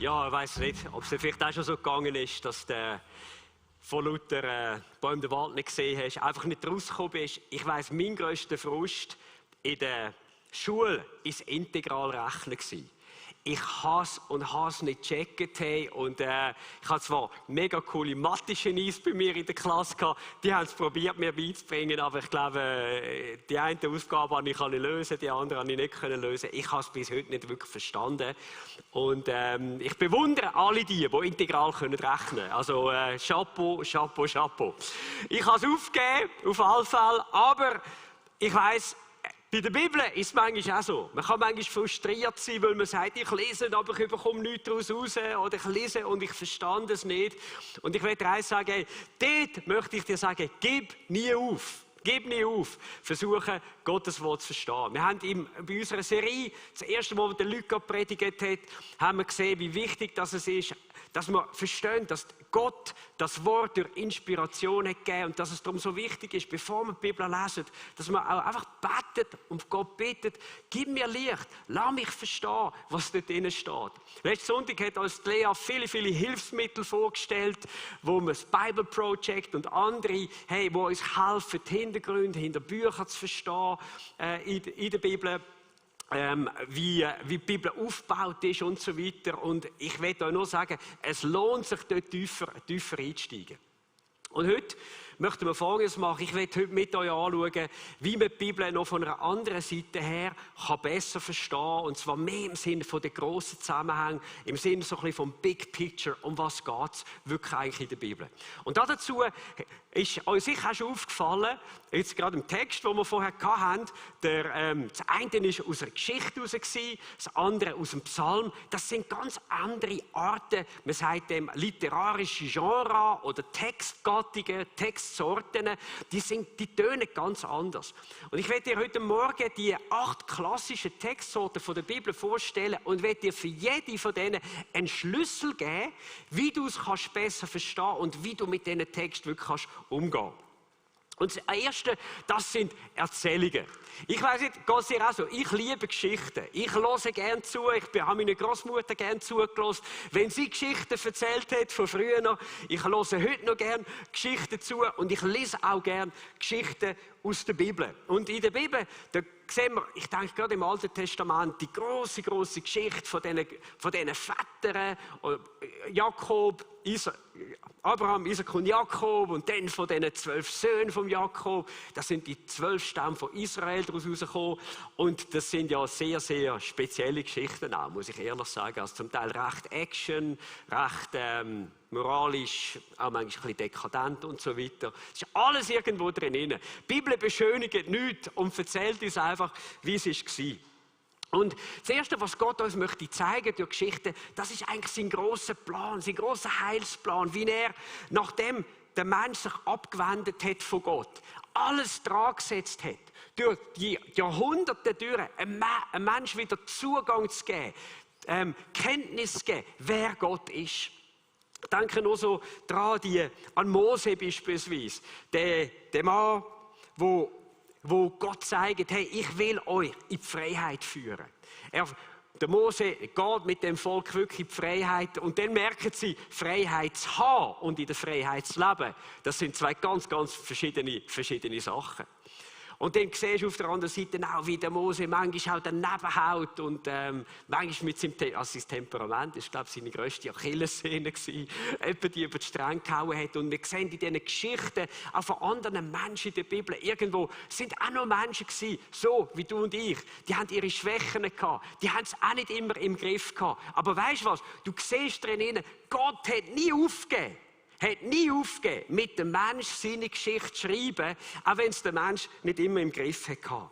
Ja, ich weiss nicht, ob es dir vielleicht auch schon so gegangen ist, dass du von lauter Bäumen den Wald nicht gesehen hast, einfach nicht rausgekommen bist. Ich weiss, mein grösster Frust in der Schule war das Integralrechnen gewesen. Ich hasse und hasse nicht gecheckt. Hey. Und ich hatte zwar mega coole Mathe-Genies bei mir in der Klasse gehabt, die haben es probiert, mir beizubringen, aber ich glaube, die eine Aufgabe konnte ich lösen, die andere konnte ich nicht lösen. Ich habe es bis heute nicht wirklich verstanden. Und ich bewundere alle die integral rechnen können. Also Chapeau, Chapeau, Chapeau. Ich habe es aufgegeben, auf alle Fälle, aber ich weiss, bei der Bibel ist es manchmal auch so. Man kann manchmal frustriert sein, weil man sagt, ich lese, aber ich bekomme nichts daraus raus. Oder ich lese und ich verstand es nicht. Und ich werde dir eins sagen, hey, dort möchte ich dir sagen, gib nie auf. Gib nie auf. Versuche, Gottes Wort zu verstehen. Wir haben bei unserer Serie, das erste Mal, wo der Luca predigt hat, haben wir gesehen, wie wichtig das ist, dass wir verstehen, dass Gott das Wort durch Inspiration hat gegeben und dass es darum so wichtig ist, bevor wir die Bibel lesen, dass man auch einfach betet und Gott bittet, gib mir Licht, lass mich verstehen, was dort drin steht. Letzten Sonntag hat uns Lea viele, viele Hilfsmittel vorgestellt, wo wir das Bible Project und andere, hey, wo uns helfen, die Hintergründe hinter Büchern zu verstehen in der Bibel. Wie die Bibel aufgebaut ist und so weiter. Und ich will euch nur sagen, es lohnt sich, dort tiefer einzusteigen. Und heute möchten wir Folgendes machen. Ich werde heute mit euch anschauen, wie man die Bibel noch von einer anderen Seite her besser verstehen kann. Und zwar mehr im Sinne von den grossen Zusammenhängen, im Sinne so ein bisschen vom Big Picture, um was geht es wirklich eigentlich in der Bibel. Und dazu ist euch sicher auch schon aufgefallen, jetzt gerade im Text, den wir vorher hatten, das eine ist aus einer Geschichte heraus, das andere aus dem Psalm. Das sind ganz andere Arten, man sagt dem literarische Genre oder Textgattungen, Textsorten, die tönen ganz anders. Und ich werde dir heute Morgen die 8 klassischen Textsorten von der Bibel vorstellen und werde dir für jede von denen einen Schlüssel geben, wie du es besser verstehen kannst und wie du mit diesen Texten wirklich umgehen kannst. Und das Erste, das sind Erzählungen. Ich weiss nicht, geht es dir auch so? Ich liebe Geschichten. Ich höre gerne zu. Ich habe meine Großmutter gerne zugelassen, wenn sie Geschichten erzählt hat von früher noch. Ich höre heute noch gerne Geschichten zu und ich lese auch gerne Geschichten aus der Bibel. Und in der Bibel, da sehen wir, ich denke gerade im Alten Testament, die grosse Geschichte von diesen Vätern, Jakob, Abraham, Isaac und Jakob und dann von diesen 12 Söhnen von Jakob. Das sind die 12 Stämme von Israel daraus herausgekommen. Und das sind ja sehr, sehr spezielle Geschichten auch, muss ich ehrlich sagen. Also zum Teil recht Action, recht moralisch, auch manchmal ein bisschen dekadent und so weiter. Es ist alles irgendwo drin. Die Bibel beschönigt nichts und erzählt uns einfach, wie es war. Und das Erste, was Gott uns möchte zeigen durch Geschichten, das ist eigentlich sein grosser Plan, sein grosser Heilsplan, wie er, nachdem der Mensch sich abgewendet hat von Gott, alles dran gesetzt hat, durch die Jahrhunderte durch, einem Menschen wieder Zugang zu geben, Kenntnis zu geben, wer Gott ist. Ich denke nur so daran, an Mose beispielsweise, der Mann, wo Gott sagt, hey, ich will euch in die Freiheit führen. Der Mose geht mit dem Volk wirklich in die Freiheit und dann merken sie, Freiheit zu haben und in der Freiheit zu leben, das sind zwei ganz verschiedene Sachen. Und dann siehst du auf der anderen Seite auch, wie der Mose manchmal auch daneben haut und manchmal mit sein Temperament, das war, glaube ich, seine grösste Achillessehne gewesen, jemand, die über die Stränge gehauen hat. Und wir sehen in diesen Geschichten auch von anderen Menschen in der Bibel, irgendwo sind auch noch Menschen gewesen, so wie du und ich, die haben ihre Schwächen gehabt, die haben es auch nicht immer im Griff gehabt. Aber weißt du was, du siehst drin, Gott hat nie aufgegeben. Hat nie aufgegeben, mit dem Menschen seine Geschichte zu schreiben, auch wenn es der Mensch nicht immer im Griff hatte. Auf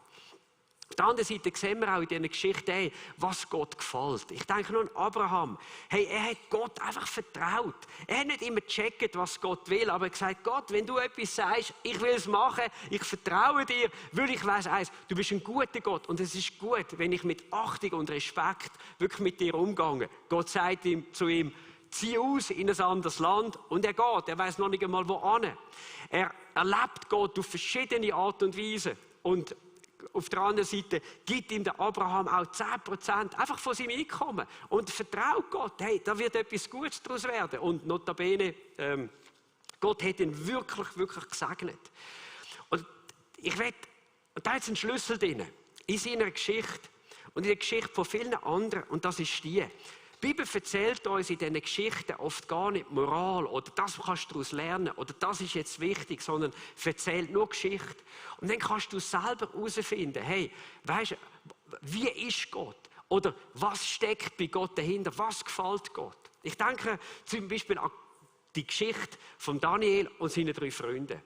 der anderen Seite sehen wir auch in dieser Geschichte, hey, was Gott gefällt. Ich denke nur an Abraham. Hey, er hat Gott einfach vertraut. Er hat nicht immer gecheckt, was Gott will, aber er hat gesagt, Gott, wenn du etwas sagst, ich will es machen, ich vertraue dir, weil ich weiss eins, du bist ein guter Gott und es ist gut, wenn ich mit Achtung und Respekt wirklich mit dir umgehe. Gott sagt zu ihm, zieh aus in ein anderes Land und er geht. Er weiß noch nicht einmal wohin. Er erlebt Gott auf verschiedene Art und Weise. Und auf der anderen Seite gibt ihm der Abraham auch 10% einfach von seinem Einkommen und vertraut Gott, hey, da wird etwas Gutes daraus werden. Und notabene, Gott hat ihn wirklich, wirklich gesegnet. Und da hat es einen Schlüssel drin, in seiner Geschichte und in der Geschichte von vielen anderen, und das ist die. Die Bibel erzählt uns in diesen Geschichten oft gar nicht Moral oder das kannst du daraus lernen oder das ist jetzt wichtig, sondern erzählt nur Geschichte. Und dann kannst du selber herausfinden, hey, weißt du, wie ist Gott? Oder was steckt bei Gott dahinter? Was gefällt Gott? Ich denke zum Beispiel an die Geschichte von Daniel und seinen 3 Freunden.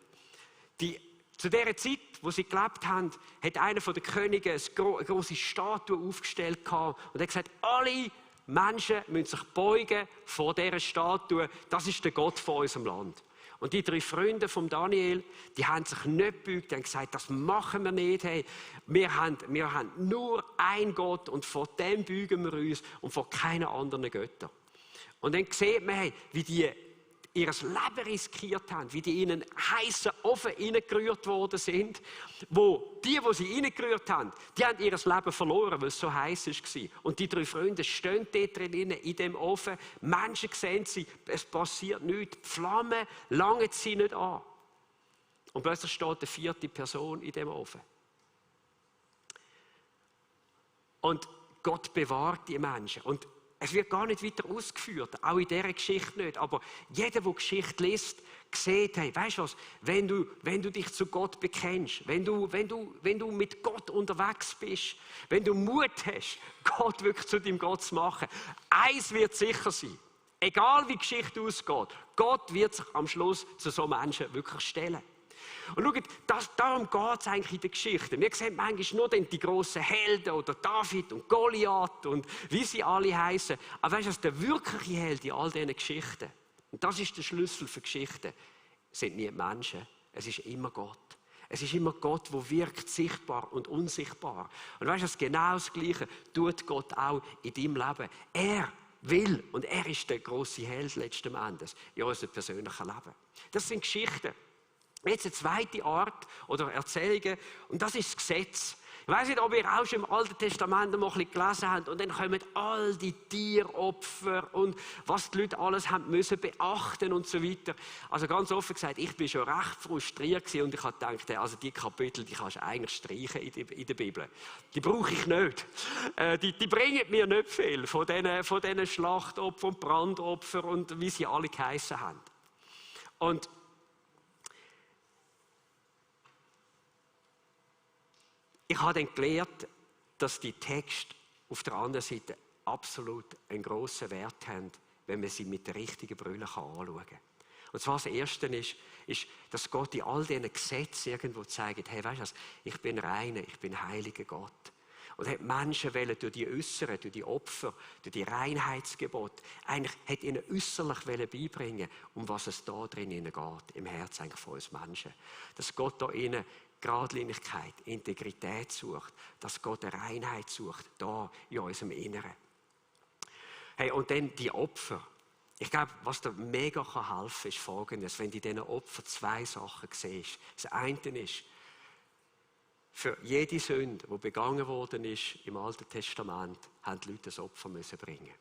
Zu der Zeit, wo sie gelebt haben, hat einer der Könige eine große Statue aufgestellt und hat gesagt, alle Menschen müssen sich beugen vor dieser Statue. Das ist der Gott von unserem Land. Und die 3 Freunde von Daniel, die haben sich nicht gebeugt, die haben gesagt, das machen wir nicht. Hey, wir haben nur einen Gott und vor dem beugen wir uns und vor keinen anderen Göttern. Und dann sieht man, hey, wie die ihr Leben riskiert haben, wie die in einen heißen Ofen hineingerührt worden sind, wo die sie hineingerührt haben, die haben ihr Leben verloren, weil es so heiß war. Und die 3 Freunde stehen dort drin, in dem Ofen, Menschen sehen sie, es passiert nichts, die Flammen langen sie nicht an. Und plötzlich steht eine 4. Person in dem Ofen. Und Gott bewahrt die Menschen. Und es wird gar nicht weiter ausgeführt, auch in dieser Geschichte nicht. Aber jeder, der Geschichte liest, sieht, hey, weißt du was, wenn du dich zu Gott bekennst, wenn du mit Gott unterwegs bist, wenn du Mut hast, Gott wirklich zu deinem Gott zu machen, eins wird sicher sein, egal wie die Geschichte ausgeht, Gott wird sich am Schluss zu so Menschen wirklich stellen. Und schaut, darum geht es eigentlich in der Geschichte. Wir sehen manchmal nur die grossen Helden oder David und Goliath und wie sie alle heißen. Aber weißt du, der wirkliche Held in all diesen Geschichten, und das ist der Schlüssel für Geschichten, sind nie Menschen, es ist immer Gott. Es ist immer Gott, der wirkt, sichtbar und unsichtbar. Und weißt du, genau das Gleiche tut Gott auch in deinem Leben. Er will und er ist der grosse Held letzten Endes in unserem persönlichen Leben. Das sind Geschichten. Jetzt eine zweite Art oder Erzählungen, und das ist das Gesetz. Ich weiss nicht, ob ihr auch schon im Alten Testament noch ein bisschen gelesen habt, und dann kommen all die Tieropfer und was die Leute alles haben müssen beachten und so weiter. Also ganz offen gesagt, ich bin schon recht frustriert gewesen und ich habe gedacht, also die Kapitel, die kannst du eigentlich streichen in der Bibel. Die brauche ich nicht. Die bringen mir nicht viel von diesen Schlachtopfern und Brandopfern und wie sie alle geheissen haben. Und ich habe dann gelernt, dass die Texte auf der anderen Seite absolut einen grossen Wert haben, wenn man sie mit der richtigen Brille anschauen kann. Und zwar das Erste ist, dass Gott in all diesen Gesetzen irgendwo zeigt, hey, weißt du was, ich bin reiner, ich bin heiliger Gott. Und hat Menschen wollen durch die Äußeren, durch die Opfer, durch die Reinheitsgebote, eigentlich hat ihnen äußerlich beibringen, um was es da drin geht, im Herzen eigentlich von uns Menschen. Dass Gott da ihnen Geradlinigkeit, Integrität sucht, dass Gott eine Reinheit sucht, da in unserem Inneren. Hey, und dann die Opfer. Ich glaube, was dir mega helfen kann, ist Folgendes, wenn du in diesen Opfern 2 Sachen siehst. Das eine ist, für jede Sünde, die begangen worden ist im Alten Testament, haben die Leute ein Opfer müssen bringen.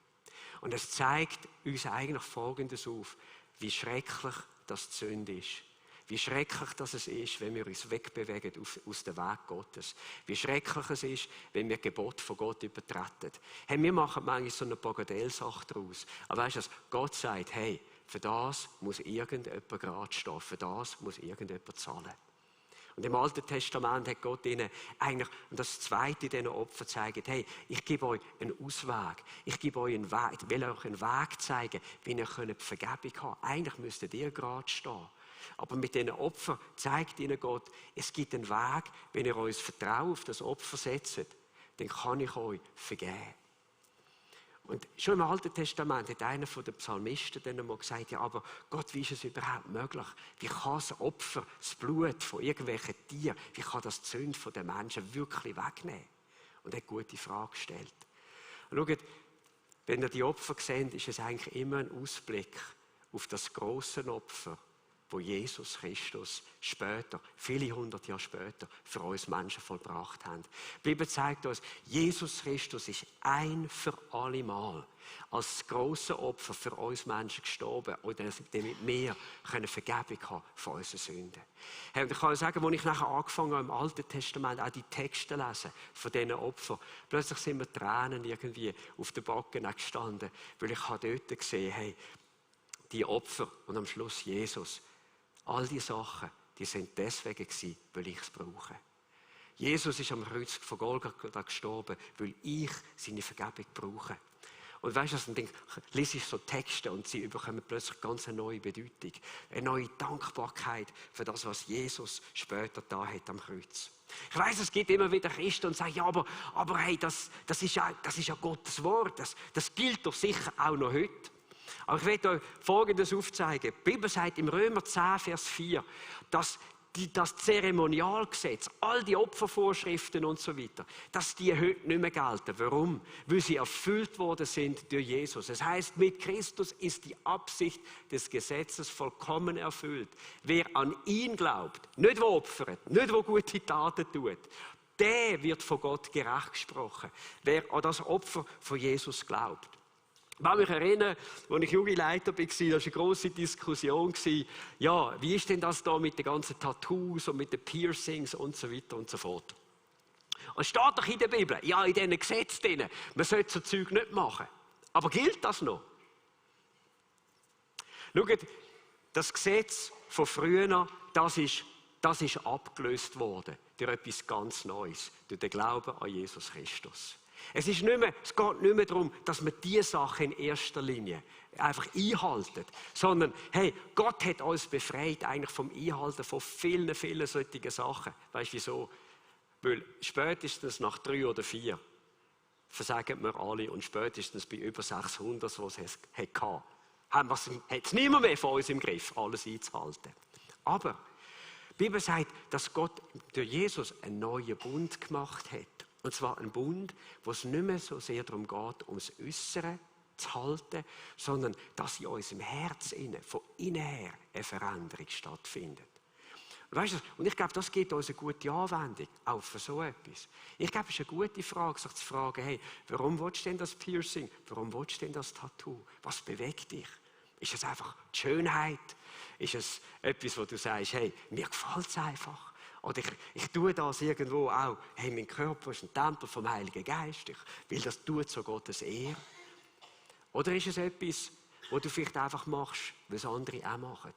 Und es zeigt uns eigentlich Folgendes auf, wie schrecklich das die Sünde ist. Wie schrecklich das ist, wenn wir uns wegbewegen aus dem Weg Gottes. Wie schrecklich es ist, wenn wir Gebot von Gott übertreten. Hey, wir machen manchmal so eine Bagatellsache daraus. Aber weißt du, Gott sagt, hey, für das muss irgendjemand gerade stehen, für das muss irgendjemand zahlen. Und im Alten Testament hat Gott ihnen eigentlich, und das Zweite in diesen Opfern zeigt, hey, ich gebe euch einen Ausweg. Ich gebe euch einen Weg, ich will euch einen Weg zeigen, wie ihr Vergebung haben könnt. Eigentlich müsstet ihr gerade stehen. Aber mit diesen Opfern zeigt ihnen Gott, es gibt einen Weg, wenn ihr euch Vertrauen auf das Opfer setzt, dann kann ich euch vergeben. Und schon im Alten Testament hat einer der Psalmisten dann einmal gesagt, ja, aber Gott, wie ist es überhaupt möglich? Wie kann das Opfer, das Blut von irgendwelchen Tieren, wie kann das die Sünde der Menschen wirklich wegnehmen? Und er hat eine gute Frage gestellt. Und schaut, wenn ihr die Opfer seht, ist es eigentlich immer ein Ausblick auf das grosse Opfer, wo Jesus Christus später, viele hundert Jahre später, für uns Menschen vollbracht hat. Die Bibel zeigt uns, Jesus Christus ist ein für alle Mal als grosses Opfer für uns Menschen gestorben, damit wir Vergebung haben von unseren Sünden. Hey, und ich kann euch sagen, als ich nachher angefangen habe, im Alten Testament auch die Texte zu lesen von diesen Opfern, plötzlich sind mir Tränen irgendwie auf den Backen gestanden, weil ich habe dort gesehen, hey, die Opfer und am Schluss Jesus, all diese Sachen, die sind deswegen gewesen, weil ich es brauche. Jesus ist am Kreuz von Golgatha gestorben, weil ich seine Vergebung brauche. Und weißt du, dann lese ich so Texte und sie bekommen plötzlich ganz eine neue Bedeutung. Eine neue Dankbarkeit für das, was Jesus später da hat am Kreuz. Ich weiss, es gibt immer wieder Christen, die sagen, ja, aber hey, das ist ja Gottes Wort. Das gilt doch sicher auch noch heute. Aber ich werde euch Folgendes aufzeigen. Die Bibel sagt im Römer 10, Vers 4, dass das Zeremonialgesetz, all die Opfervorschriften und so weiter, dass die heute nicht mehr gelten. Warum? Weil sie erfüllt worden sind durch Jesus. Es heißt, mit Christus ist die Absicht des Gesetzes vollkommen erfüllt. Wer an ihn glaubt, nicht wo opfert, nicht wo gute Taten tut, der wird von Gott gerecht gesprochen. Wer an das Opfer von Jesus glaubt. Ich kann mich erinnern, als ich Jugendleiter war, war eine grosse Diskussion. Ja, wie ist denn das da mit den ganzen Tattoos und mit den Piercings und so weiter und so fort? Und es steht doch in der Bibel, ja, in diesen Gesetzen, man sollte so Zeug nicht machen. Aber gilt das noch? Schaut, das Gesetz von früher, das ist abgelöst worden durch etwas ganz Neues, durch den Glauben an Jesus Christus. Es geht nicht mehr darum, dass man diese Sachen in erster Linie einfach einhalten, sondern hey, Gott hat uns befreit eigentlich vom Einhalten von vielen, vielen solchen Sachen. Weißt du wieso? Weil spätestens nach 3 oder 4 versagen wir alle und spätestens bei über 600, die es hatten, hat es niemand mehr von uns im Griff, alles einzuhalten. Aber die Bibel sagt, dass Gott durch Jesus einen neuen Bund gemacht hat. Und zwar ein Bund, wo es nicht mehr so sehr darum geht, ums Äußere zu halten, sondern dass in unserem Herz von innen her eine Veränderung stattfindet. Und, weißt du, und ich glaube, das gibt uns eine gute Anwendung, auch für so etwas. Ich glaube, es ist eine gute Frage, sich zu fragen, hey, warum willst du denn das Piercing? Warum willst du denn das Tattoo? Was bewegt dich? Ist es einfach die Schönheit? Ist es etwas, wo du sagst, hey, mir gefällt es einfach? Oder ich tue das irgendwo auch, hey, mein Körper ist ein Tempel vom Heiligen Geist, weil das tut so Gottes Ehre. Oder ist es etwas, was du vielleicht einfach machst, weil es andere auch machen?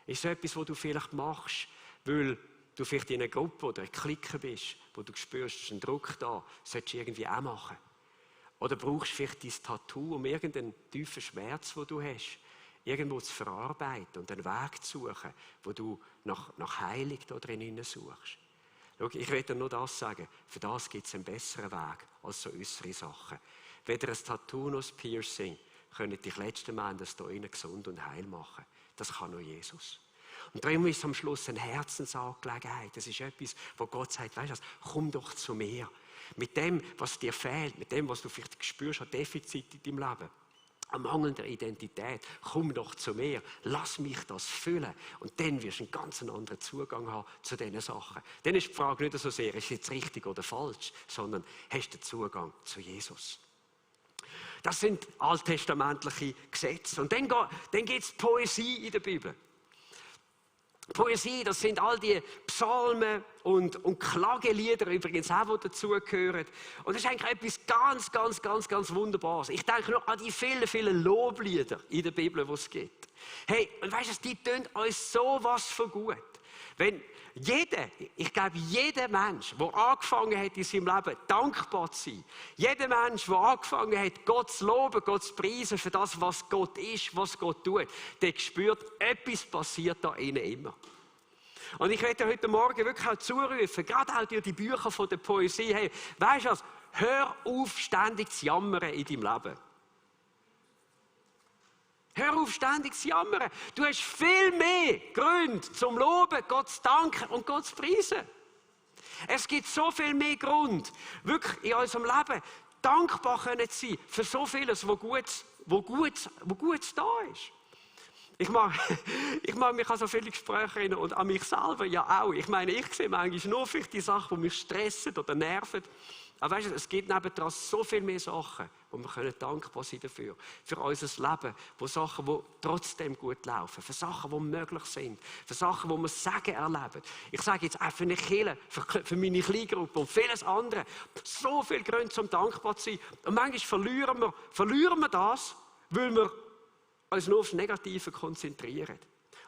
Ist es etwas, was du vielleicht machst, weil du vielleicht in einer Gruppe oder in einer Clique bist, wo du spürst, es ist ein Druck da, solltest du irgendwie auch machen? Oder brauchst du vielleicht dein Tattoo, um irgendeinen tiefen Schmerz, den du hast, irgendwo zu verarbeiten und einen Weg zu suchen, wo du nach Heilung da drin suchst. Schau, ich will dir nur das sagen, für das gibt es einen besseren Weg als so äußere Sachen. Weder ein Tattoo noch ein Piercing können dich letzten Endes hier innen gesund und heil machen. Das kann nur Jesus. Und darum ist es am Schluss eine Herzensangelegenheit. Das ist etwas, wo Gott sagt, weißt du was, komm doch zu mir. Mit dem, was dir fehlt, mit dem, was du vielleicht spürst, ein Defizit in deinem Leben. An mangelnder Identität, komm doch zu mir, lass mich das füllen und dann wirst du einen ganz anderen Zugang haben zu diesen Sachen. Dann ist die Frage nicht so sehr, ist es jetzt richtig oder falsch, sondern hast du den Zugang zu Jesus. Das sind alttestamentliche Gesetze. Und dann gibt es Poesie in der Bibel. Poesie, das sind all die Psalmen und Klagelieder übrigens auch, die dazugehören. Und das ist eigentlich etwas ganz Wunderbares. Ich denke nur an die vielen, vielen Loblieder in der Bibel, die es gibt. Hey, und weißt du, die tun uns sowas von gut. Wenn jeder Mensch, der angefangen hat in seinem Leben dankbar zu sein, jeder Mensch, der angefangen hat, Gott zu loben, Gott zu preisen für das, was Gott ist, was Gott tut, der spürt, etwas passiert da innen immer. Und ich werde heute Morgen wirklich auch zurufen, gerade auch durch die Bücher von der Poesie, hey, weisst du was, hör auf, ständig zu jammern in deinem Leben. Hör auf, ständig zu jammern. Du hast viel mehr Gründe zum Loben, Gott zu danken und Gott zu preisen. Es gibt so viel mehr Gründe, wirklich in unserem Leben dankbar zu sein für so vieles, was Gutes da ist. Ich mag, ich mag mich an so viele Gespräche erinnern und an mich selber ja auch. Ich meine, ich sehe manchmal nur vielleicht die Sachen, die mich stressen oder nerven. Aber weißt du, es gibt nebendran so viel mehr Sachen, wo wir dankbar sein dafür. Für unser Leben. Wo Sachen, die trotzdem gut laufen. Für Sachen, die möglich sind. Für Sachen, die wir Segen erleben. Ich sage jetzt auch für eine Kirche, für meine Kleingruppe und vieles andere. So viele Gründe zum dankbar zu sein. Und manchmal verlieren wir das, weil wir uns nur aufs Negative konzentrieren.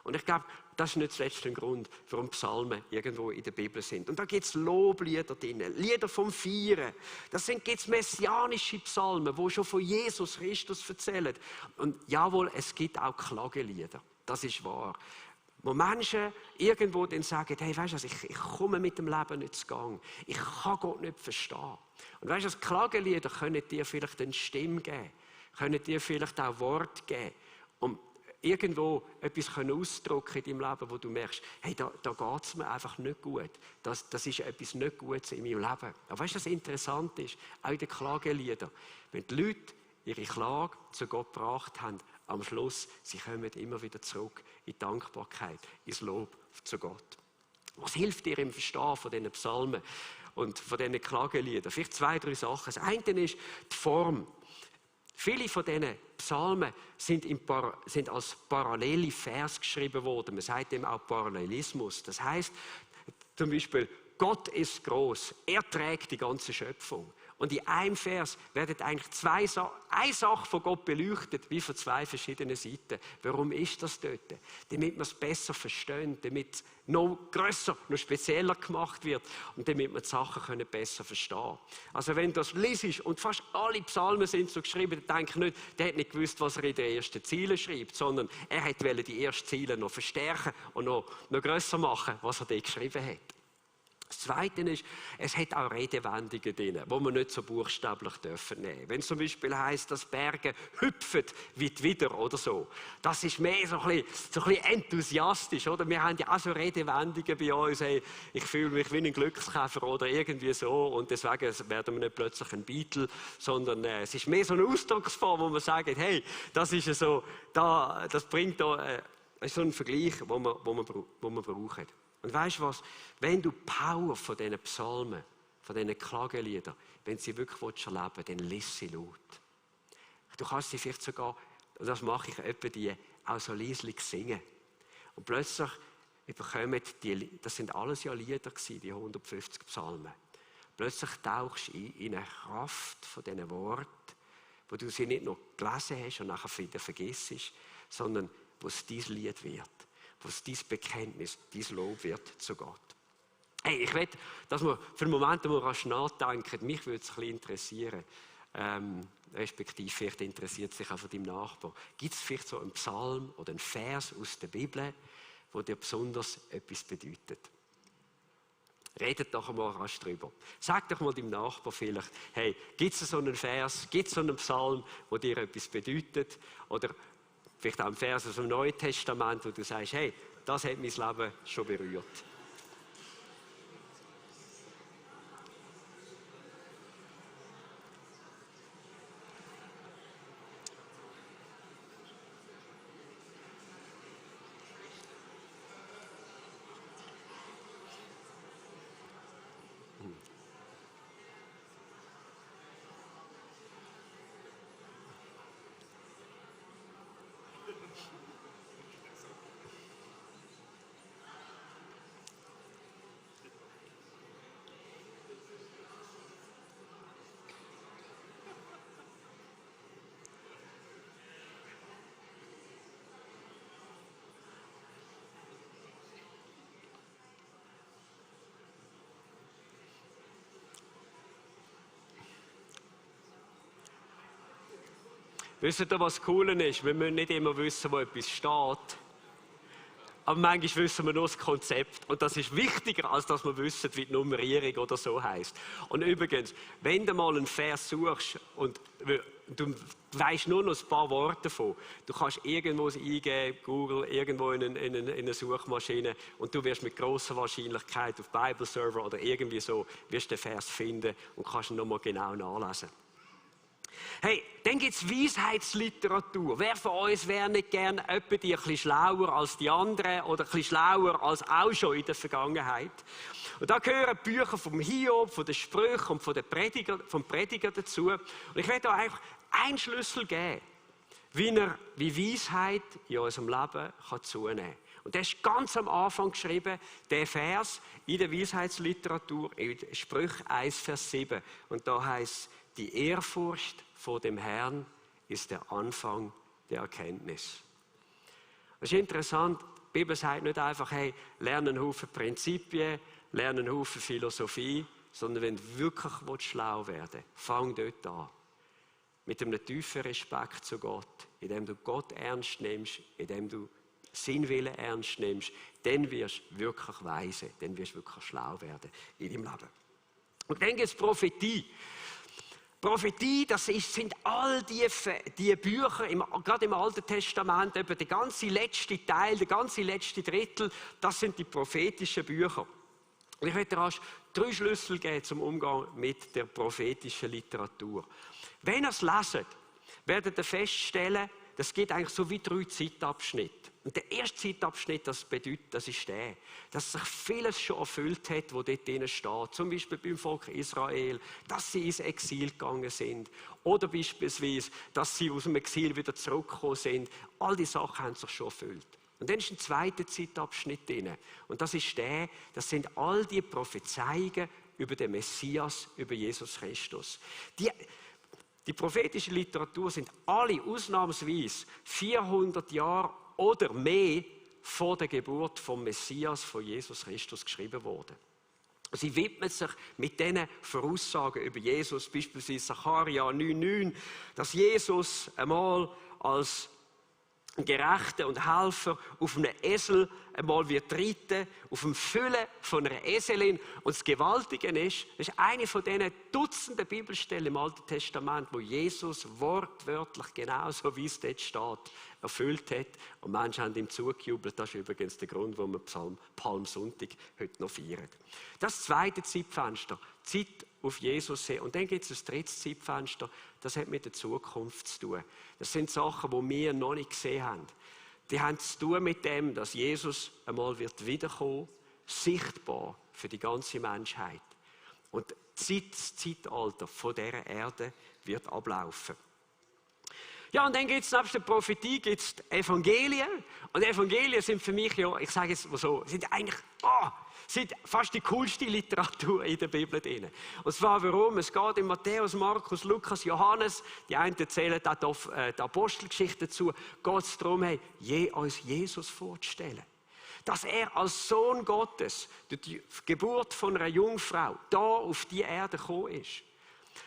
Und ich glaube, das ist nicht zuletzt ein Grund, warum Psalmen irgendwo in der Bibel sind. Und da gibt es Loblieder drin, Lieder vom Feiern. Das gibt es messianische Psalmen, die schon von Jesus Christus erzählen. Und jawohl, es gibt auch Klagelieder. Das ist wahr. Wo Menschen irgendwo dann sagen, hey, weißt du, ich komme mit dem Leben nicht zu Gang. Ich kann Gott nicht verstehen. Und weißt du, Klagelieder können dir vielleicht eine Stimme geben. Können dir vielleicht auch Worte geben, um irgendwo etwas ausdrücken in deinem Leben, wo du merkst, hey, da geht es mir einfach nicht gut. Das ist etwas nicht Gutes in meinem Leben. Aber weißt du, was interessant ist? Auch in den Klageliedern. Wenn die Leute ihre Klage zu Gott gebracht haben, am Schluss, sie kommen immer wieder zurück in die Dankbarkeit, ins Lob zu Gott. Was hilft dir im Verstehen von diesen Psalmen und von diesen Klageliedern? Vielleicht 2, 3 Sachen. Das eine ist die Form. Viele von diesen Psalmen sind als parallele Vers geschrieben worden. Man sagt dem auch Parallelismus. Das heißt zum Beispiel, Gott ist groß, er trägt die ganze Schöpfung. Und in einem Vers werden eigentlich eine Sache von Gott beleuchtet, wie von 2 verschiedenen Seiten. Warum ist das dort? Damit wir es besser verstehen, damit es noch grösser, noch spezieller gemacht wird und damit wir die Sachen besser verstehen können. Also wenn du das liest und fast alle Psalmen sind so geschrieben, dann denke ich nicht, der hat nicht gewusst, was er in den ersten Zielen schreibt, sondern er wollte die ersten Ziele noch verstärken und noch grösser machen, was er dort geschrieben hat. Das Zweite ist, es hat auch Redewendungen drin, die wir nicht so buchstäblich nehmen dürfen. Wenn es zum Beispiel heisst, dass Berge hüpfen wie die Widder oder so, das ist mehr so ein bisschen enthusiastisch. Oder? Wir haben ja auch so Redewendungen bei uns, hey, ich fühle mich wie ein Glückskäfer oder irgendwie so und deswegen werden wir nicht plötzlich ein Beatle, sondern es ist mehr so eine Ausdrucksform, wo man sagt, hey, das ist so, das bringt da so einen Vergleich, wo wir brauchen. Und weißt du was? Wenn du die Power von diesen Psalmen, von diesen Klageliedern, wenn du sie wirklich erleben willst, dann lies sie laut. Du kannst sie vielleicht sogar, und das mache ich etwa die, auch so leislich singen. Und plötzlich bekommen das sind alles ja Lieder gewesen, die 150 Psalmen. Plötzlich tauchst du in eine Kraft von diesen Worten, wo du sie nicht nur gelesen hast und nachher wieder vergisst, sondern wo es dein Lied wird. Wo es dein Bekenntnis, dein Lob wird zu Gott. Hey, ich will, dass wir für einen Moment mal nachdenken. Mich würde es ein bisschen interessieren, respektive vielleicht interessiert sich auch von deinem Nachbar. Gibt es vielleicht so einen Psalm oder einen Vers aus der Bibel, der dir besonders etwas bedeutet? Redet doch einmal rasch drüber. Sag doch mal deinem Nachbar vielleicht, hey, gibt es so einen Vers, gibt es so einen Psalm, der dir etwas bedeutet? Oder vielleicht auch ein Vers aus dem Neuen Testament, wo du sagst, hey, das hat mein Leben schon berührt. Wisst ihr, was cool ist? Wir müssen nicht immer wissen, wo etwas steht. Aber manchmal wissen wir nur das Konzept. Und das ist wichtiger, als dass wir wissen, wie die Nummerierung oder so heisst. Und übrigens, wenn du mal einen Vers suchst und du weißt nur noch ein paar Worte davon, du kannst irgendwo eingeben, Google, irgendwo in eine Suchmaschine und du wirst mit grosser Wahrscheinlichkeit auf Bibleserver oder irgendwie so, wirst den Vers finden und kannst ihn nochmal genau nachlesen. Hey, dann gibt es Weisheitsliteratur. Wer von uns wäre nicht gerne etwa ein bisschen schlauer als die anderen oder ein bisschen schlauer als auch schon in der Vergangenheit? Und da gehören Bücher vom Hiob, von den Sprüchen und vom Prediger dazu. Und ich werde euch einfach einen Schlüssel geben, wie Weisheit in unserem Leben zunehmen kann. Und der ist ganz am Anfang geschrieben, der Vers in der Weisheitsliteratur, in Sprüche 1, Vers 7. Und da heißt: Die Ehrfurcht vor dem Herrn ist der Anfang der Erkenntnis. Das ist interessant. Die Bibel sagt nicht einfach, hey, lerne einen Haufen Prinzipien, lerne einen Haufen Philosophie, sondern wenn du wirklich schlau werden willst, fang dort an. Mit einem tiefen Respekt zu Gott, indem du Gott ernst nimmst, indem du seinen Willen ernst nimmst, dann wirst du wirklich weise, dann wirst du wirklich schlau werden in deinem Leben. Und dann gibt es Prophetie. Prophetie, sind all die Bücher, gerade im Alten Testament, der ganze letzte Teil, der ganze letzte Drittel, das sind die prophetischen Bücher. Und ich möchte dir 3 Schlüssel geben zum Umgang mit der prophetischen Literatur. Wenn ihr es leset, werdet ihr feststellen, das geht eigentlich so wie 3 Zeitabschnitte. Und der erste Zeitabschnitt, das ist der, dass sich vieles schon erfüllt hat, was dort drin steht. Zum Beispiel beim Volk Israel, dass sie ins Exil gegangen sind. Oder beispielsweise, dass sie aus dem Exil wieder zurückgekommen sind. All diese Sachen haben sich schon erfüllt. Und dann ist ein zweiter Zeitabschnitt drin. Und das ist das sind all die Prophezeiungen über den Messias, über Jesus Christus. Die prophetische Literatur sind alle ausnahmsweise 400 Jahre oder mehr vor der Geburt vom Messias, von Jesus Christus, geschrieben worden. Sie widmet sich mit diesen Voraussagen über Jesus, beispielsweise Sacharja 9,9, dass Jesus einmal als Gerechter und Helfer auf einem Esel einmal wird reiten, auf dem Füllen von einer Eselin. Und das Gewaltige ist, das ist eine von diesen Dutzenden Bibelstellen im Alten Testament, wo Jesus wortwörtlich genauso wie es dort steht, erfüllt hat. Und Menschen haben ihm zugejubelt. Das ist übrigens der Grund, warum wir Palmsonntag heute noch feiern. Das zweite Zeitfenster, Zeit auf Jesus sehen. Und dann gibt es ein drittes Zeitfenster, das hat mit der Zukunft zu tun. Das sind Sachen, die wir noch nicht gesehen haben. Die haben zu tun mit dem, dass Jesus einmal wiederkommen, sichtbar für die ganze Menschheit. Und das Zeitalter von dieser Erde wird ablaufen. Ja, und dann gibt es nebst der Prophetie gibt's Evangelien. Und Evangelien sind für mich ja, ich sage es mal so, sind eigentlich sind fast die coolste Literatur in der Bibel drin. Und zwar warum? Es geht in Matthäus, Markus, Lukas, Johannes, die einen erzählen auch die Apostelgeschichte dazu, geht es darum, uns Jesus vorzustellen. Dass er als Sohn Gottes durch die Geburt von einer Jungfrau da auf die Erde gekommen ist.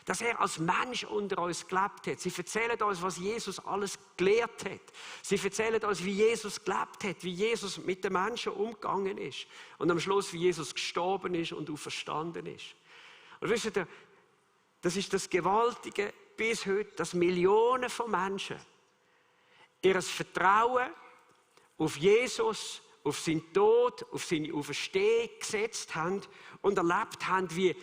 Dass er als Mensch unter uns gelebt hat. Sie erzählen uns, was Jesus alles gelehrt hat. Sie erzählen uns, wie Jesus gelebt hat, wie Jesus mit den Menschen umgegangen ist. Und am Schluss, wie Jesus gestorben ist und auferstanden ist. Und wisst ihr, das ist das Gewaltige bis heute, dass Millionen von Menschen ihr Vertrauen auf Jesus, auf seinen Tod, auf seine Auferstehung gesetzt haben und erlebt haben, wie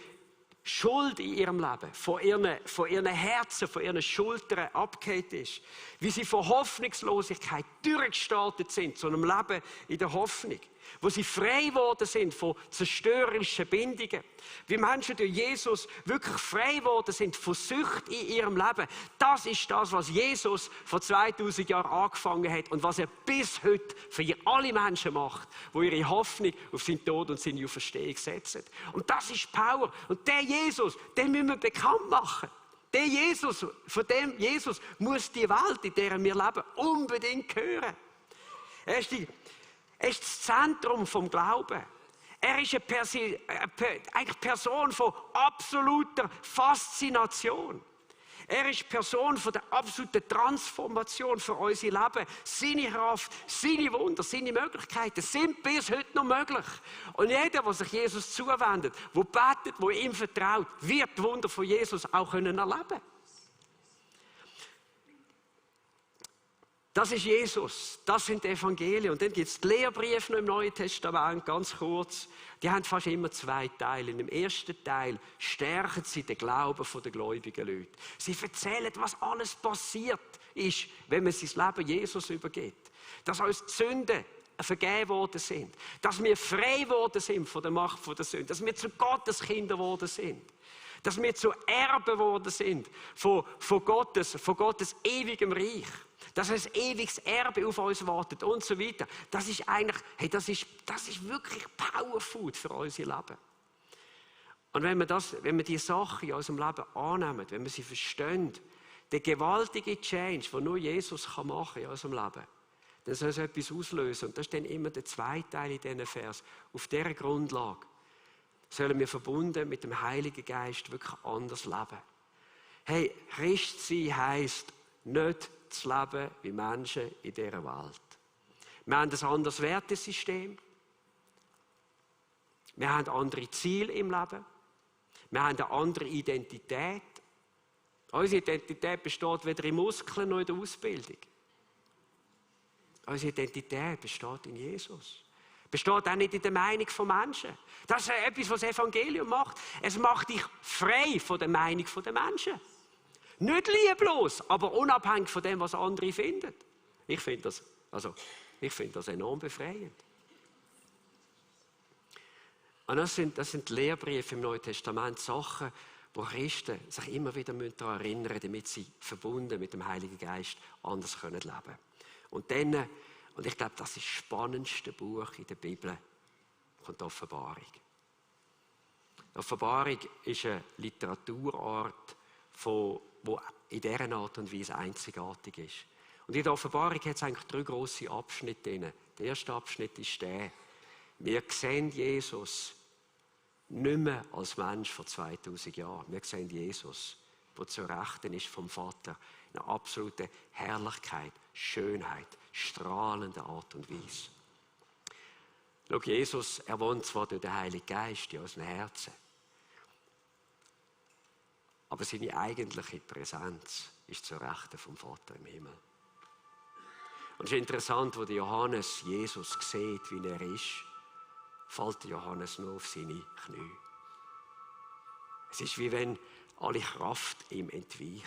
Schuld in ihrem Leben, von ihren Herzen, von ihren Schultern abgehakt ist. Wie sie von Hoffnungslosigkeit durchgestartet sind zu einem Leben in der Hoffnung. Wo sie frei geworden sind von zerstörerischen Bindungen. Wie Menschen durch Jesus wirklich frei geworden sind von Sucht in ihrem Leben. Das ist das, was Jesus vor 2000 Jahren angefangen hat und was er bis heute für alle Menschen macht, die ihre Hoffnung auf seinen Tod und seine Auferstehung setzen. Und das ist Power. Und der Jesus, den müssen wir bekannt machen. Der Jesus, von dem Jesus muss die Welt, in der wir leben, unbedingt hören. Er ist das Zentrum vom Glauben. Er ist eine Person von absoluter Faszination. Er ist Person von der absoluten Transformation für unser Leben. Seine Kraft, seine Wunder, seine Möglichkeiten sind bis heute noch möglich. Und jeder, der sich Jesus zuwendet, der betet, der ihm vertraut, wird die Wunder von Jesus auch erleben können. Das ist Jesus, das sind die Evangelien. Und dann gibt es die Lehrbriefe noch im Neuen Testament, ganz kurz. Die haben fast immer 2 Teile. In dem ersten Teil stärken sie den Glauben der gläubigen Leute. Sie erzählen, was alles passiert ist, wenn man sein Leben Jesus übergibt. Dass uns die Sünden vergeben worden sind. Dass wir frei geworden sind von der Macht der Sünde. Dass wir zu Gottes Kinder geworden sind. Dass wir zu Erben geworden sind von Gottes ewigem Reich. Dass ein ewiges Erbe auf uns wartet und so weiter. Das ist eigentlich, das ist wirklich Powerfood für unser Leben. Und wenn wir diese Sachen in unserem Leben annehmen, wenn wir sie verstehen, der gewaltige Change, den nur Jesus machen kann in unserem Leben, dann soll es etwas auslösen. Und das ist dann immer der zweite Teil in diesen Vers. Auf dieser Grundlage sollen wir verbunden mit dem Heiligen Geist wirklich anders leben. Hey, Christ sein heisst nicht zu leben wie Menschen in dieser Welt. Wir haben ein anderes Wertesystem. Wir haben andere Ziele im Leben. Wir haben eine andere Identität. Unsere Identität besteht weder in Muskeln noch in der Ausbildung. Unsere Identität besteht in Jesus. Besteht auch nicht in der Meinung von Menschen. Das ist etwas, was das Evangelium macht. Es macht dich frei von der Meinung der Menschen. Nicht lieblos, aber unabhängig von dem, was andere finden. Ich finde das enorm befreiend. Und das sind Lehrbriefe im Neuen Testament, Sachen, wo Christen sich immer wieder daran erinnern müssen, damit sie verbunden mit dem Heiligen Geist anders leben können. Und dann, und ich glaube, das ist das spannendste Buch in der Bibel, kommt die Offenbarung. Die Offenbarung ist eine Literaturart, die in dieser Art und Weise einzigartig ist. Und in der Offenbarung hat es eigentlich 3 grosse Abschnitte drin. Der erste Abschnitt ist der: Wir sehen Jesus nicht mehr als Mensch vor 2000 Jahren. Wir sehen Jesus, der zur Rechten ist vom Vater, in einer absoluten Herrlichkeit, Schönheit, strahlender Art und Weise. Schau, Jesus, er wohnt zwar durch den Heiligen Geist in unseren Herzen, aber seine eigentliche Präsenz ist zur Rechten vom Vater im Himmel. Und es ist interessant, wo Johannes Jesus sieht, wie er ist, fällt Johannes nur auf seine Knie. Es ist wie wenn alle Kraft ihm entweicht.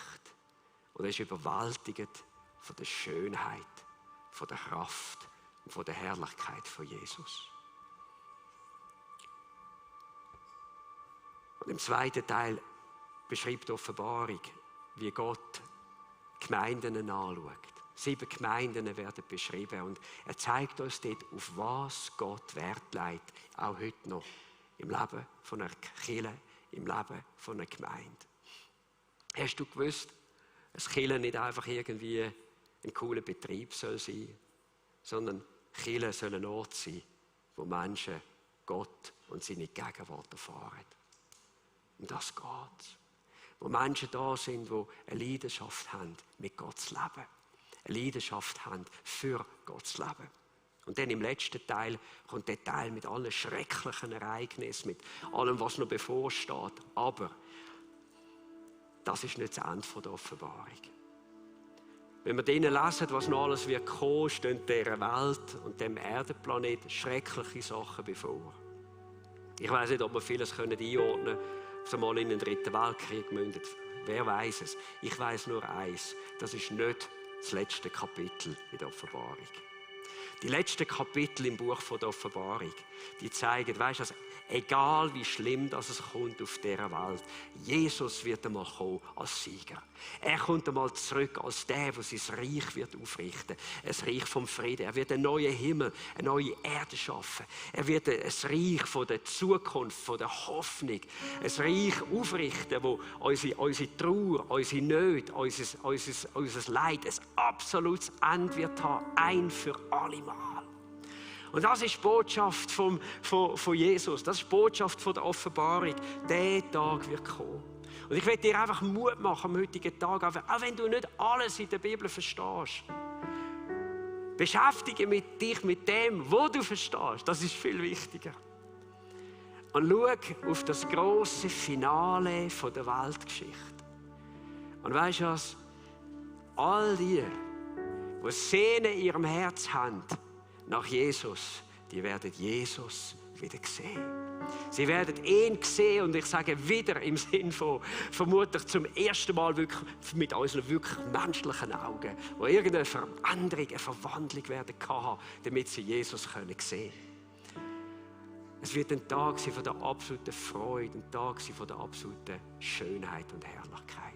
Und er ist überwältigt von der Schönheit, von der Kraft und von der Herrlichkeit von Jesus. Und im zweiten Teil beschreibt die Offenbarung, wie Gott Gemeinden anschaut. 7 Gemeinden werden beschrieben und er zeigt uns dort, auf was Gott Wert legt, auch heute noch, im Leben von einer Kirche, im Leben von einer Gemeinde. Hast du gewusst, dass Kirche nicht einfach irgendwie ein cooler Betrieb soll sein, sondern Kirche soll ein Ort sein, wo Menschen Gott und seine Gegenwart erfahren. Um das geht. Wo Menschen da sind, die eine Leidenschaft haben, mit Gott zu leben. Eine Leidenschaft haben für Gott zu leben. Und dann im letzten Teil kommt der Teil mit allen schrecklichen Ereignissen, mit allem, was noch bevorsteht. Aber das ist nicht das Ende der Offenbarung. Wenn wir denen lesen, was noch alles wird kommen, stehen dieser Welt und dem Erdenplanet schreckliche Sachen bevor. Ich weiß nicht, ob wir vieles einordnen können, was einmal in den 3. Weltkrieg mündet. Wer weiß es? Ich weiß nur eins: Das ist nicht das letzte Kapitel in der Offenbarung. Die letzten Kapitel im Buch der Offenbarung, die zeigen, weißt du, egal wie schlimm es kommt auf dieser Welt, Jesus wird einmal kommen als Sieger. Er kommt einmal zurück als der sein Reich wird aufrichten. Ein Reich vom Frieden. Er wird einen neuen Himmel, eine neue Erde schaffen. Er wird ein Reich von der Zukunft, von der Hoffnung. Ein Reich aufrichten, wo unsere Trauer, unsere Nöte, unser Leid ein absolutes Ende wird haben. Ein für alle Mal. Und das ist die Botschaft von Jesus. Das ist die Botschaft von der Offenbarung. Der Tag wird kommen. Und ich werde dir einfach Mut machen am heutigen Tag, auch wenn du nicht alles in der Bibel verstehst. Beschäftige dich mit dem, was du verstehst. Das ist viel wichtiger. Und schau auf das grosse Finale der Weltgeschichte. Und weisst du was? All die die Sehnen in ihrem Herz haben nach Jesus, die werden Jesus wieder sehen. Sie werden ihn sehen und ich sage wieder im Sinn von vermutlich zum ersten Mal wirklich mit unseren wirklich menschlichen Augen, wo irgendeine Veränderung, eine Verwandlung werden kann, damit sie Jesus sehen können. Es wird ein Tag sein von der absoluten Freude, ein Tag sein von der absoluten Schönheit und Herrlichkeit.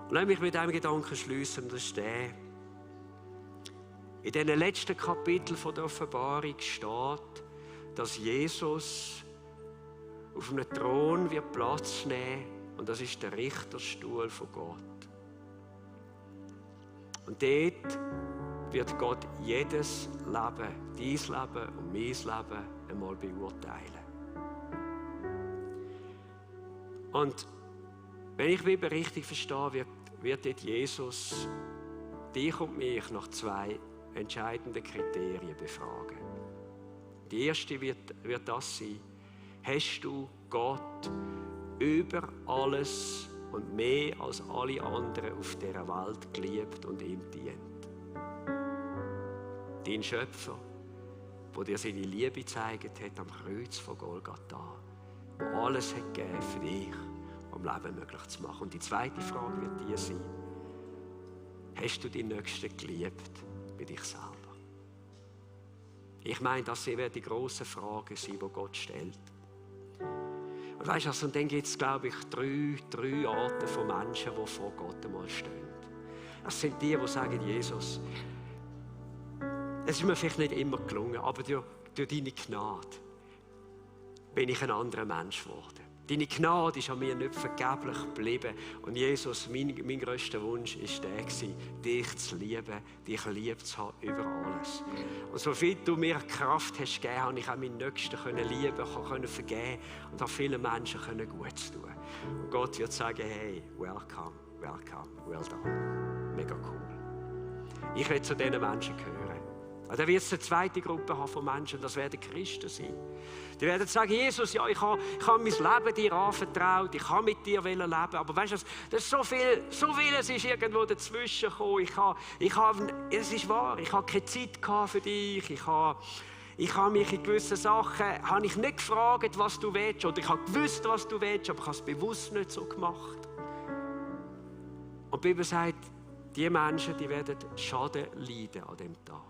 Und lass mich mit einem Gedanken schliessen, und das ist der: In diesen letzten Kapiteln der Offenbarung steht, dass Jesus auf einem Thron wird Platz nehmen, und das ist der Richterstuhl von Gott. Und dort wird Gott jedes Leben, dein Leben und mein Leben einmal beurteilen. Und wenn ich die Bibel richtig verstehe, wird dort Jesus dich und mich nach 2 entscheidenden Kriterien befragen. Die erste wird das sein: Hast du Gott über alles und mehr als alle anderen auf dieser Welt geliebt und ihm dient? Dein Schöpfer, der dir seine Liebe gezeigt hat am Kreuz von Golgatha, der alles hat gegeben für dich, um Leben möglich zu machen. Und die zweite Frage wird die sein: Hast du deinen Nächsten geliebt bei dich selber? Ich meine, das werden die grossen Fragen sein, die Gott stellt. Und weißt du, und dann gibt es, glaube ich, drei Arten von Menschen, die vor Gott einmal stehen. Das sind die sagen: Jesus, es ist mir vielleicht nicht immer gelungen, aber durch deine Gnade bin ich ein anderer Mensch geworden. Deine Gnade ist an mir nicht vergeblich geblieben. Und Jesus, mein grösster Wunsch war der, dich zu lieben, dich lieb zu haben über alles. Und so viel du mir Kraft hast gegeben, habe ich auch meinen Nächsten lieben können, vergeben und auch vielen Menschen Gutes tun. Und Gott wird sagen: Hey, welcome, well done. Mega cool. Ich will zu diesen Menschen gehören. Und dann wird es eine zweite Gruppe haben von Menschen, das werden Christen sein. Die werden sagen: Jesus, ja, ich habe mein Leben dir anvertraut, ich habe mit dir leben, aber weißt du, das ist so vieles ist irgendwo dazwischen gekommen. Es ist wahr, ich habe keine Zeit für dich, ich habe mich in gewissen Sachen habe ich nicht gefragt, was du willst, oder ich habe gewusst, was du willst, aber ich habe es bewusst nicht so gemacht. Und die Bibel sagt, die Menschen, die werden Schaden leiden an diesem Tag.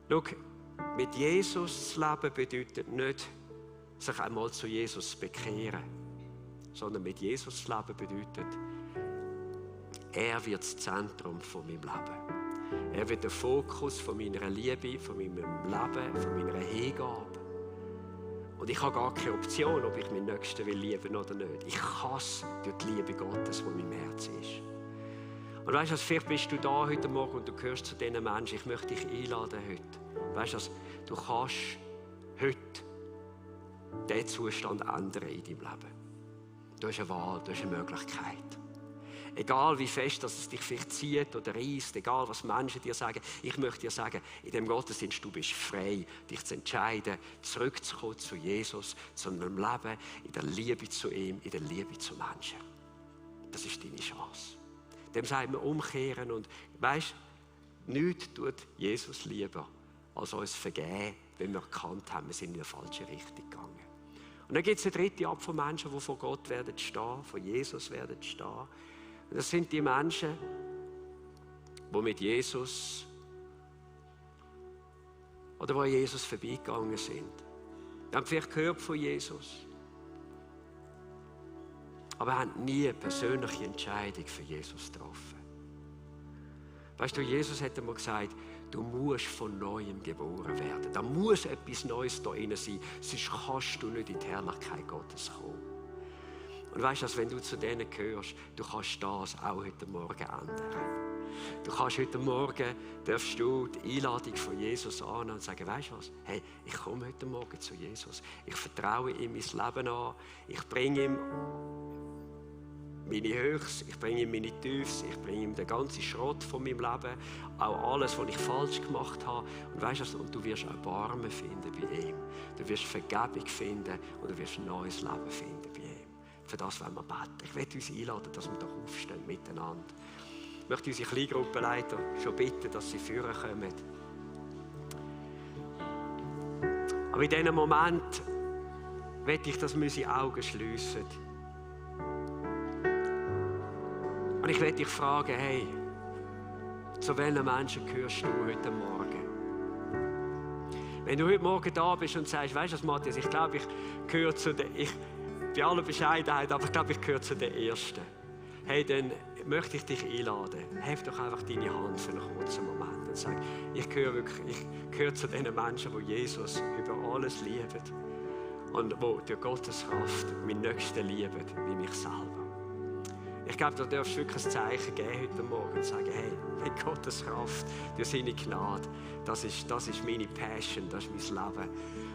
Schau, mit Jesus zu leben bedeutet nicht, sich einmal zu Jesus zu bekehren, sondern mit Jesus zu leben bedeutet, er wird das Zentrum von meinem Leben. Er wird der Fokus von meiner Liebe, von meinem Leben, von meiner Hingabe. Und ich habe gar keine Option, ob ich meinen Nächsten lieben will oder nicht. Ich kann es durch die Liebe Gottes, die in meinem Herzen ist. Und weißt du, vielleicht bist du da heute Morgen und du gehörst zu diesen Menschen. Ich möchte dich einladen heute. Weißt du kannst heute diesen Zustand ändern in deinem Leben. Du hast eine Wahl, du hast eine Möglichkeit. Egal wie fest dass es dich vielleicht zieht oder reißt, egal was Menschen dir sagen, ich möchte dir sagen, in dem Gottesdienst, du bist frei, dich zu entscheiden, zurückzukommen zu Jesus, zu einem Leben in der Liebe zu ihm, in der Liebe zu Menschen. Das ist deine Chance. Dem sagt man umkehren und weisst, nichts tut Jesus lieber, als uns vergeben, wenn wir erkannt haben, wir sind in die falsche Richtung gegangen. Und dann gibt es eine dritte Art von Menschen, die vor Gott werden stehen, von Jesus werden stehen. Und das sind die Menschen, die mit Jesus oder die an Jesus vorbeigegangen sind. Die haben vielleicht gehört von Jesus, aber haben nie eine persönliche Entscheidung für Jesus getroffen. Weißt du, Jesus hat einmal gesagt, du musst von Neuem geboren werden. Da muss etwas Neues da drin sein, sonst kannst du nicht in die Herrlichkeit Gottes kommen. Und weißt du, wenn du zu denen gehörst, du kannst das auch heute Morgen ändern. Du kannst heute Morgen, darfst du die Einladung von Jesus annehmen und sagen, weißt du was, hey, ich komme heute Morgen zu Jesus. Ich vertraue ihm mein Leben an, ich bringe ihm meine Höchst, ich bringe ihm meine Tiefs, ich bringe ihm den ganzen Schrott von meinem Leben, auch alles, was ich falsch gemacht habe. Und weißt du, und du wirst Erbarmen finden bei ihm. Du wirst Vergebung finden und du wirst ein neues Leben finden bei ihm. für das wollen wir beten. Ich möchte uns einladen, dass wir doch aufstehen miteinander. Ich möchte unsere Kleingruppenleiter schon bitten, dass sie führen kommen. Aber in diesem Moment möchte ich, dass wir unsere Augen schliessen. Und ich möchte dich fragen, hey, zu welchen Menschen gehörst du heute Morgen? Wenn du heute Morgen da bist und sagst, weißt du was, Matthias, ich glaube, ich gehöre zu den, bei aller Bescheidenheit, aber ich glaube, ich gehöre zu den Ersten. Hey, dann möchte ich dich einladen. Heb doch einfach deine Hand für einen kurzen Moment und sag, ich gehöre zu den Menschen, die Jesus über alles lieben und die durch Gottes Kraft meinen Nächsten lieben, wie mich selber. Ich glaube, da darfst du wirklich ein Zeichen geben heute Morgen und sagen, hey, mit Gottes Kraft, durch seine Gnade, das ist meine Passion, das ist mein Leben.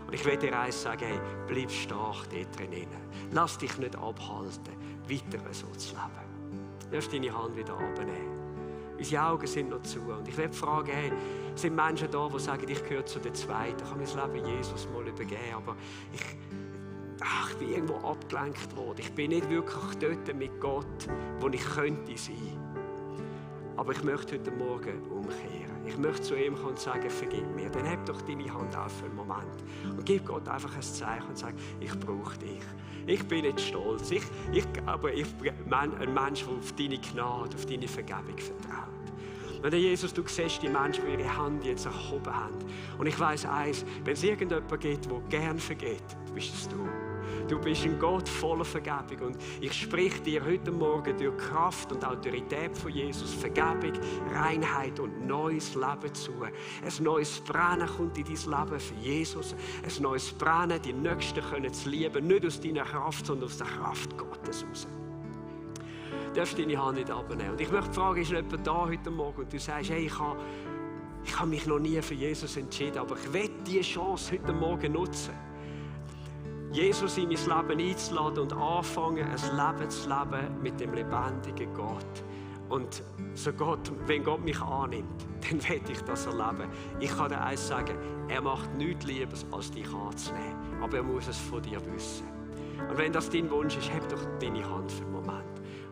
Und ich will dir eins sagen, hey, bleib stark dort drinnen. Lass dich nicht abhalten, weiter so zu leben. Du darfst deine Hand wieder abnehmen. Unsere Augen sind noch zu. Und ich will fragen, hey, sind Menschen da, die sagen, ich gehöre zu den Zweiten, ich habe mein Leben Jesus mal übergeben, aber ich bin irgendwo abgelenkt worden. Ich bin nicht wirklich dort mit Gott, wo ich könnte sein. Aber ich möchte heute Morgen umkehren. Ich möchte zu ihm kommen und sagen, vergib mir. Dann heb doch deine Hand auf für einen Moment. Und gib Gott einfach ein Zeichen und sag, ich brauche dich. Ich bin nicht stolz. Aber ich bin ein Mensch, der auf deine Gnade, auf deine Vergebung vertraut. Und Jesus, du siehst die Menschen, die ihre Hand jetzt erhoben haben. Und ich weiss eins, wenn es irgendjemanden gibt, der gern vergeht, bist es du. Du bist ein Gott voller Vergebung. Und ich spreche dir heute Morgen durch Kraft und Autorität von Jesus Vergebung, Reinheit und neues Leben zu. Ein neues Brennen kommt in dein Leben für Jesus. Ein neues Brennen, die Nächsten können zu lieben, nicht aus deiner Kraft, sondern aus der Kraft Gottes heraus. Du darfst deine Hand nicht abnehmen. Und ich möchte fragen, ist jemand da heute Morgen und du sagst, hey, ich habe mich noch nie für Jesus entschieden, aber ich will diese Chance heute Morgen nutzen. Jesus in mein Leben einzuladen und anfangen, ein Leben zu leben mit dem lebendigen Gott. Und so Gott, wenn Gott mich annimmt, dann will ich das erleben. Ich kann dir eins sagen, er macht nichts Liebes, als dich anzunehmen. Aber er muss es von dir wissen. Und wenn das dein Wunsch ist, heb doch deine Hand für einen Moment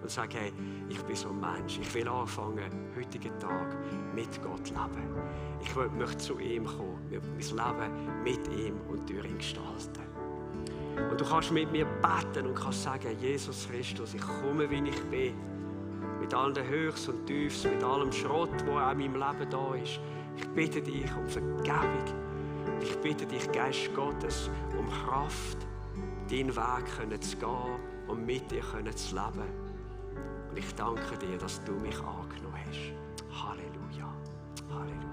und sag, hey, ich bin so ein Mensch. Ich will anfangen, heutigen Tag mit Gott zu leben. Ich möchte zu ihm kommen, mein Leben mit ihm und durch ihn gestalten. Und du kannst mit mir beten und kannst sagen, Jesus Christus, ich komme, wie ich bin. Mit allen Höchst und Tiefs, mit allem Schrott, der auch in meinem Leben da ist. Ich bitte dich um Vergebung. Ich bitte dich, Geist Gottes, um Kraft, deinen Weg zu gehen und mit dir zu leben. Und ich danke dir, dass du mich angenommen hast. Halleluja. Halleluja.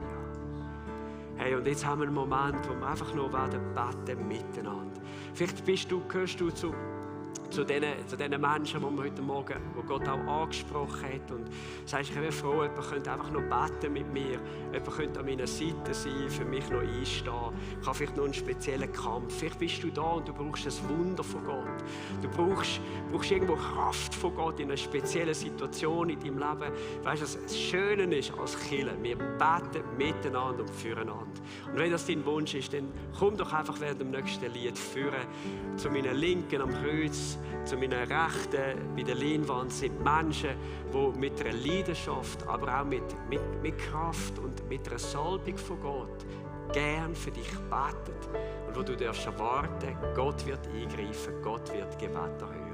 Hey, und jetzt haben wir einen Moment, wo wir einfach nur beten miteinander. Vielleicht gehörst du zu diesen Menschen, die heute Morgen, wo Gott auch angesprochen hat und sagst, ich wäre froh, jemand könnte einfach noch beten mit mir, jemand könnte an meiner Seite sein, für mich noch einstehen, ich habe vielleicht noch einen speziellen Kampf, vielleicht bist du da und du brauchst ein Wunder von Gott, du brauchst irgendwo Kraft von Gott in einer speziellen Situation in deinem Leben. Weißt du, das Schöne ist als Kirche, wir beten miteinander und füreinander. Und wenn das dein Wunsch ist, dann komm doch einfach während dem nächsten Lied führen zu meiner Linken am Kreuz, zu meiner Rechten bei der Leinwand sind Menschen, die mit einer Leidenschaft, aber auch mit Kraft und mit einer Salbung von Gott gern für dich beten. Und wo du darfst erwarten, Gott wird eingreifen, Gott wird Gebet erhören.